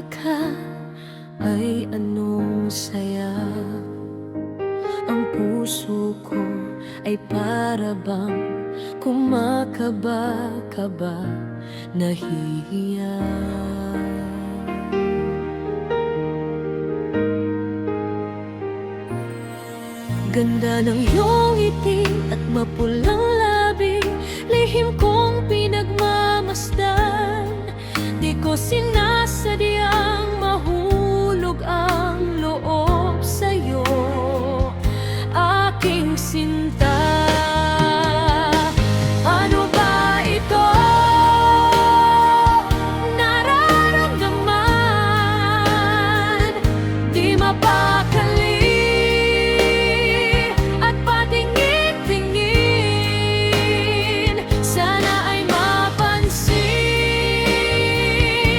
nakita ka ay anong saya. Ang puso ko ay para bang kumakaba-kaba, nahihiya. Ganda ng iyong ngiti at mapulang labi, lihim kong pinagmamasdan. Di ko sinasadyang mahulog ang loob sa'yo, aking sinta. Ano ba ito nararamdaman? Di mapakali at patingin-tingin. Sana ay mapansin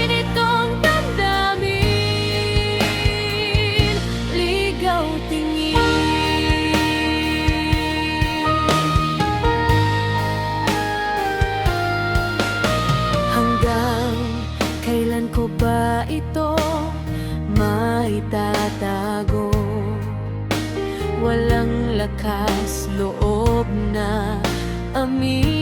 itong damdamin. Ligaw tingin. Hanggang kailan ko ba ito maitatago? Walang lakas loob na aminin